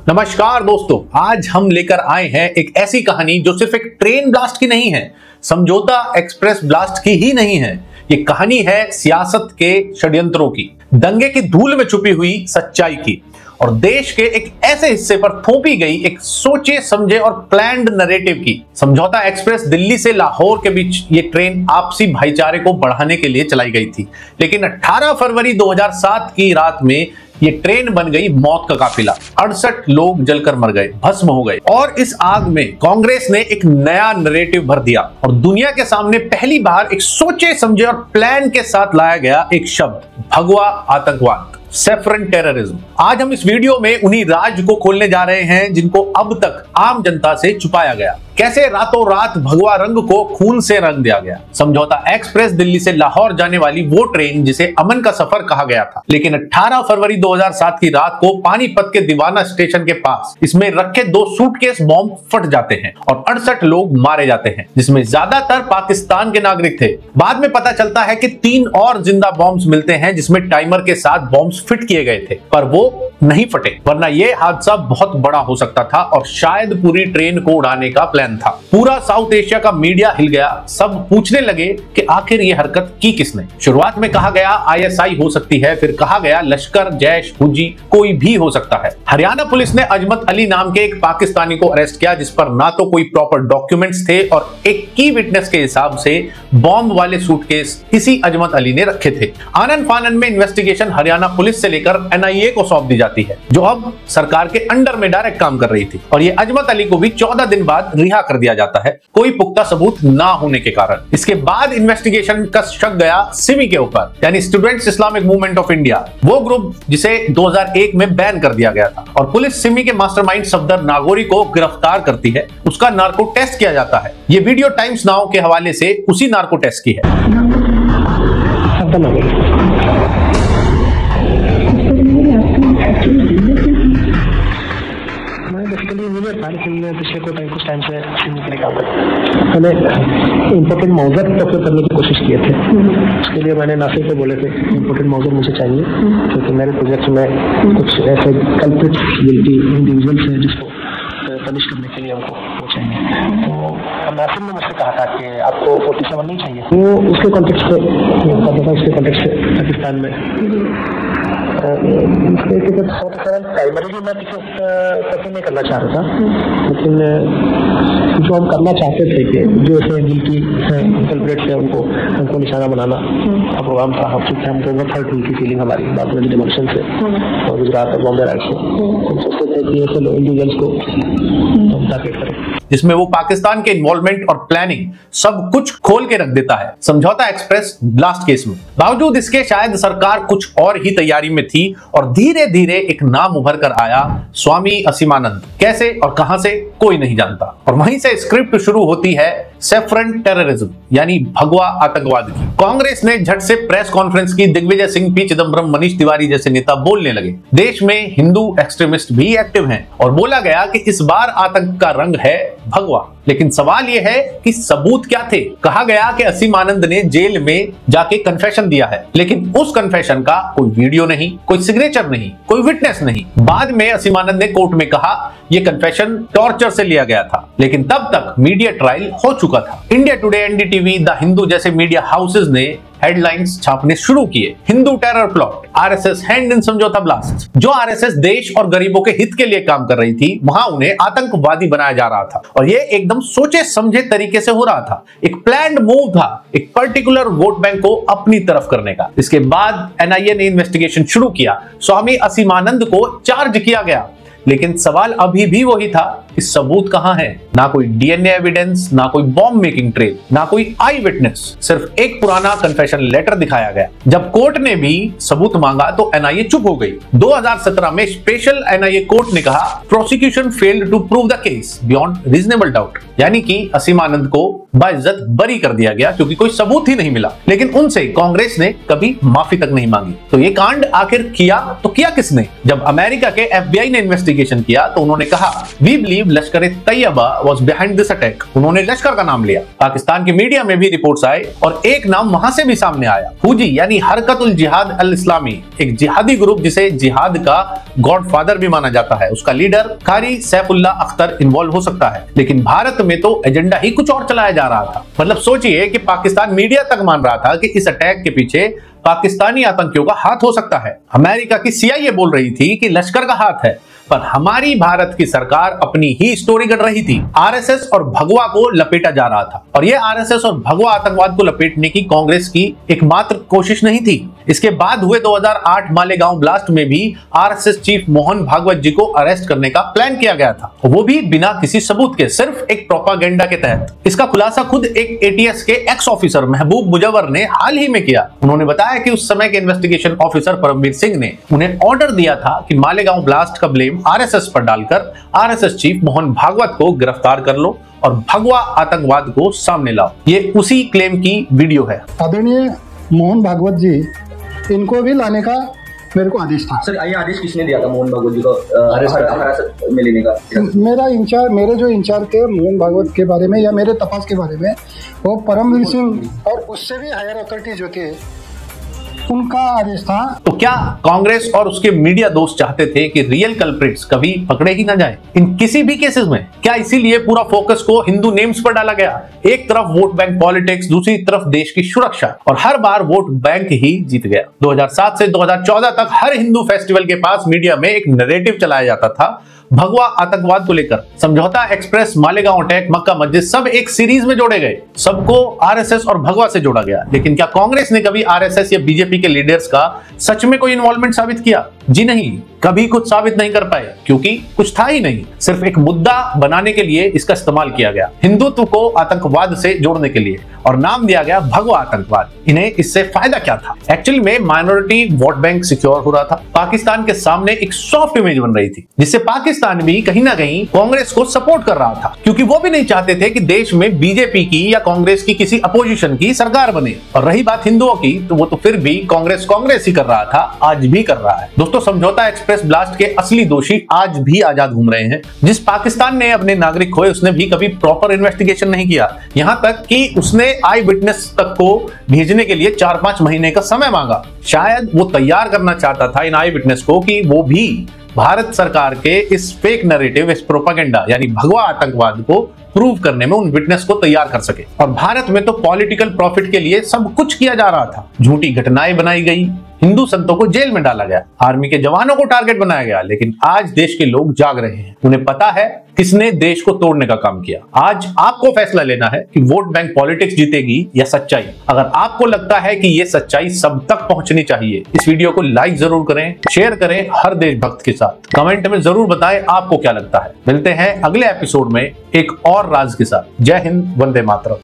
नमस्कार दोस्तों, आज हम लेकर आए हैं एक ऐसी कहानी जो सिर्फ एक ट्रेन ब्लास्ट की नहीं है, समझौता एक्सप्रेस ब्लास्ट की ही नहीं है। ये कहानी है सियासत के षड्यंत्रों की, दंगे की धूल में छुपी हुई सच्चाई की और देश के एक ऐसे हिस्से पर थोपी गई एक सोचे समझे और प्लान्ड नैरेटिव की। समझौता एक्सप्रेस दिल्ली से लाहौर के बीच ये ट्रेन आपसी भाईचारे को बढ़ाने के लिए चलाई गई थी, लेकिन 18 फरवरी 2007 की रात में ये ट्रेन बन गई मौत का काफिला। 68 लोग जलकर मर गए, भस्म हो गए और इस आग में कांग्रेस ने एक नया नैरेटिव भर दिया और दुनिया के सामने पहली बार एक सोचे समझे और प्लान के साथ लाया गया एक शब्द, भगवा आतंकवाद, सैफरन टेररिज्म। आज हम इस वीडियो में उन्हीं राज को खोलने जा रहे हैं जिनको अब तक आम जनता से छुपाया गया। कैसे रातों रात भगवा रंग को खून से रंग दिया गया। समझौता एक्सप्रेस दिल्ली से लाहौर जाने वाली वो ट्रेन जिसे अमन का सफर कहा गया था, लेकिन 18 फरवरी 2007 की रात को पानीपत के दीवाना स्टेशन के पास इसमें रखे 2 सूटकेस बॉम्ब फट जाते हैं और 68 लोग मारे जाते हैं, जिसमें ज्यादातर पाकिस्तान के नागरिक थे। बाद में पता चलता है कि 3 और जिंदा बॉम्ब्स मिलते हैं जिसमें टाइमर के साथ बॉम्ब्स फिट किए गए थे, पर वो नहीं फटे, वरना यह हादसा बहुत बड़ा हो सकता था और शायद पूरी ट्रेन को उड़ाने का प्लान था। पूरा साउथ एशिया का मीडिया हिल गया, सब पूछने लगे कि आखिर ये हरकत की किसने। शुरुआत में कहा गया आईएसआई हो सकती है, फिर कहा गया लश्कर, जैश, हुजी, कोई भी हो सकता है। हरियाणा पुलिस ने अजमत अली नाम के एक पाकिस्तानी को अरेस्ट किया जिस पर ना तो कोई प्रॉपर डॉक्यूमेंट्स थे और एक की विटनेस के हिसाब से बॉम्ब वाले सूटकेस इसी अजमत अली ने रखे थे। आनन फानन में इन्वेस्टिगेशन हरियाणा पुलिस से लेकर एनआईए को सौंप दी जाती है, जो अब सरकार के अंडर में डायरेक्ट काम कर रही थी और ये अजमत अली को भी 14 दिन बाद रिहा कर दिया जाता है, कोई पुख्ता सबूत ना होने के कारण। इसके बाद इन्वेस्टिगेशन का शक गया सिमी के ऊपर, यानी students Islamic movement of India, वो ग्रुप जिसे 2001 में बैन कर दिया गया था और पुलिस सिमी के मास्टरमाइंड सफदर नागौरी को गिरफ्तार करती है। उसका नार्को टेस्ट किया जाता है। ये वीडियो टाइम्स नाउ के हवाले से उसी नार्को टेस्ट की है। पिछले कुछ टाइम से निकले काम मैंने इम्पोर्टेंट मौजर प्रोक्योर करने की कोशिश किए थे। उसके लिए मैंने नासिर से बोले थे इम्पोर्टेंट मौजर मुझे चाहिए, क्योंकि मेरे प्रोजेक्ट में कुछ ऐसे कल्प्रिट गिल्टी इंडिविजुअल्स हैं जिसको पनिश करने के लिए हमको वो चाहिए। तो नासिर ने मुझसे कहा था कि आपको 47 नहीं चाहिए, वो उसके कॉन्टेक्स्ट पे पाकिस्तान में प्राइमरीली मैं पसंद नहीं करना चाह रहा था, लेकिन जो हम करना चाहते थे कि जो ऐसे गिल्टी कल्प्रेट थे उनको निशाना बनाना का प्रोग्राम था। हमको बहुत हर्ट हुई थी फीलिंग हमारी बात में डिमोशन से और गुजरात और बॉम्बे राइट से। हम सोचते थे कि ऐसे इंडिविजुअल्स को हम टारगेट करें, जिसमें वो पाकिस्तान के इन्वॉल्वमेंट और प्लानिंग सब कुछ खोल के रख देता है समझौता एक्सप्रेस ब्लास्ट केस में। बावजूद इसके शायद सरकार कुछ और ही तैयारी में थी और धीरे धीरे एक नाम उभर कर आया, स्वामी असीमानंद। कैसे और कहां से कोई नहीं जानता और वहीं से स्क्रिप्ट शुरू होती है सैफरन टेररिज्म यानी भगवा आतंकवाद की। कांग्रेस ने झट से प्रेस कॉन्फ्रेंस की, दिग्विजय सिंह, पी चिदम्बरम, मनीष तिवारी जैसे नेता बोलने लगे। देश में हिंदू एक्सट्रीमिस्ट भी एक्टिव हैं और बोला गया कि इस बार आतंक का रंग है भगवा। लेकिन सवाल यह है कि सबूत क्या थे। कहा गया कि असीमानंद ने जेल में जाके कन्फेशन दिया है, लेकिन उस कन्फेशन का कोई वीडियो नहीं, कोई सिग्नेचर नहीं, कोई विटनेस नहीं। बाद में असीमानंद ने कोर्ट में कहा यह कन्फेशन टॉर्चर से लिया गया था, लेकिन तब तक मीडिया ट्रायल हो चुका था। India today, NDTV, the Hindu जैसे मीडिया हाउसेज ने हेडलाइंस छापने शुरू किए। Hindu terror plot, RSS hand in समझौता ब्लास्ट। जो आरएसएस देश और गरीबों के हित के लिए काम कर रही थी, वहां उन्हें आतंकवादी बनाया जा रहा था और यह एकदम सोचे समझे तरीके से हो रहा था। एक प्लान्ड मूव था, एक पर्टिकुलर वोट बैंक को अपनी तरफ करने का। इसके बाद एनआईए ने इन्वेस्टिगेशन शुरू किया, स्वामी असीमानंद को चार्ज किया गया, लेकिन सवाल अभी भी वही था कि सबूत कहां है। ना कोई डीएनए एविडेंस, ना कोई बॉम्ब मेकिंग ट्रेल, ना कोई आई विटनेस, सिर्फ एक पुराना कन्फेशन लेटर दिखाया गया। जब कोर्ट ने भी सबूत मांगा तो एनआईए चुप हो गई। 2017 में स्पेशल एनआईए कोर्ट ने कहा prosecution failed to prove the case beyond reasonable doubt, यानी कि असीमानंद को बाइज्जत बरी कर दिया गया क्योंकि कोई सबूत ही नहीं मिला। लेकिन उनसे कांग्रेस ने कभी माफी तक नहीं मांगी। तो ये कांड आखिर किया तो किया किसने? जब अमेरिका के FBI ने इन्वेस्टिगेशन किया तो उन्होंने कहा we believe Lashkar-e-Taiba was behind this attack. उन्होंने लश्कर का नाम लिया। पाकिस्तान की मीडिया में भी रिपोर्ट्स आए और एक नाम वहां से भी सामने आया, हुजी यानी हरकतुल जिहाद अल इस्लामी, एक जिहादी ग्रुप जिसे जिहाद का गॉडफादर भी माना जाता है। उसका लीडर कारी सैफुल्लाह अख्तर इन्वॉल्व हो सकता है। लेकिन भारत में तो एजेंडा ही कुछ और चलाया जा रहा था। मतलब सोचिए कि पाकिस्तान मीडिया तक मान रहा था कि इस अटैक के पीछे पाकिस्तानी आतंकियों का हाथ हो सकता है। अमेरिका की CIA बोल रही थी कि लश्कर का हाथ है, पर हमारी भारत की सरकार अपनी ही स्टोरी गढ़ रही थी। RSS और भगवा को लपेटा जा रहा था और यह RSS और भगवा आतंकवाद को लपेटने की कांग्रेस की एकमात्र कोशिश नहीं थी। इसके बाद हुए 2008 मालेगांव ब्लास्ट में भी RSS चीफ मोहन भागवत जी को अरेस्ट करने का प्लान किया गया था, वो भी बिना किसी सबूत के, सिर्फ एक प्रोपागेंडा के तहत। इसका खुलासा खुद एक ATS के एक्स ऑफिसर महबूब मुजव्वर ने हाल ही में किया। उन्होंने बताया कि उस समय के इन्वेस्टिगेशन ऑफिसर परमवीर सिंह ने उन्हें ऑर्डर दिया था कि मालेगांव ब्लास्ट का ब्लेम RSS पर डालकर RSS चीफ मोहन भागवत को गिरफ्तार कर लो और भगवा आतंकवाद को सामने लाओ। ये उसी क्लेम की वीडियो है। आदरणीय मोहन भागवत जी, इनको भी लाने का मेरे को आदेश था। सर, ये आदेश किसने दिया था मोहन भागवत जी को हिरासत में लेने का? मेरे जो इंचार्ज थे मोहन भागवत के बारे में या मेरे तपास के बारे में, वो परमवीर सिंह और उससे भी हायर अथॉरिटी जो थे उनका आदेश था। तो क्या कांग्रेस और उसके मीडिया दोस्त चाहते थे कि रियल कल्प्रिट्स कभी पकड़े ही ना जाए इन किसी भी केसेस में? क्या इसीलिए पूरा फोकस को हिंदू नेम्स पर डाला गया? एक तरफ वोट बैंक पॉलिटिक्स, दूसरी तरफ देश की सुरक्षा, और हर बार वोट बैंक ही जीत गया। 2007 से 2014 तक हर हिंदू फेस्टिवल के पास मीडिया में एक नैरेटिव चलाया जाता था भगवा आतंकवाद को लेकर। समझौता एक्सप्रेस, मालेगांव अटैक, मक्का मस्जिद, सब एक सीरीज में जोड़े गए। सबको RSS और भगवा से जोड़ा गया। लेकिन क्या कांग्रेस ने कभी RSS या बीजेपी के लीडर्स का सच में कोई इन्वॉल्वमेंट साबित किया? जी नहीं, कभी कुछ साबित नहीं कर पाए क्योंकि कुछ था ही नहीं। सिर्फ एक मुद्दा बनाने के लिए इसका इस्तेमाल किया गया, हिंदुत्व को आतंकवाद से जोड़ने के लिए, और नाम दिया गया भगवा आतंकवाद। इन्हें इससे फायदा क्या था? एक्चुअली में माइनॉरिटी वोट बैंक सिक्योर हो रहा था। पाकिस्तान के सामने एक सॉफ्ट इमेज बन रही थी जिससे पाकिस्तान भी कहीं ना कहीं कांग्रेस को सपोर्ट कर रहा था, क्योंकि वो भी नहीं चाहते थे कि देश में बीजेपी की या कांग्रेस की किसी अपोजिशन की सरकार बने। और रही बात हिंदुओं की, तो वो तो फिर भी कांग्रेस ही कर रहा था, आज भी कर रहा है। दोस्तों, समझौता एक्सप्रेस ब्लास्ट के असली दोषी आज भी आजाद घूम रहे हैं। जिस पाकिस्तान ने अपने नागरिक खोए, उसने भी कभी प्रॉपर इन्वेस्टिगेशन नहीं किया, यहां तक कि उसने आई विटनेस तक को भेजने के लिए 4-5 महीने का समय मांगा। शायद वो तैयार करना चाहता था इन आई विटनेस को कि वो भी भारत सरकार के इस फेक नैरेटिव, इस प्रोपागेंडा यानी भगवा आतंकवाद को प्रूव करने में उन विटनेस को तैयार कर सके। और भारत में तो पॉलिटिकल प्रॉफिट के लिए सब कुछ किया जा रहा था। झूठी घटनाएं बनाई गई, हिंदू संतों को जेल में डाला गया, आर्मी के जवानों को टारगेट बनाया गया। लेकिन आज देश के लोग जाग रहे हैं, उन्हें पता है किसने देश को तोड़ने का काम किया। आज आपको फैसला लेना है कि वोट बैंक पॉलिटिक्स जीतेगी या सच्चाई। अगर आपको लगता है कि ये सच्चाई सब तक पहुंचनी चाहिए, इस वीडियो को लाइक जरूर करें, शेयर करें हर देशभक्त के साथ। कमेंट में जरूर बताएं आपको क्या लगता है। मिलते हैं अगले एपिसोड में एक और राज के साथ। जय हिंद, वंदे मातरम।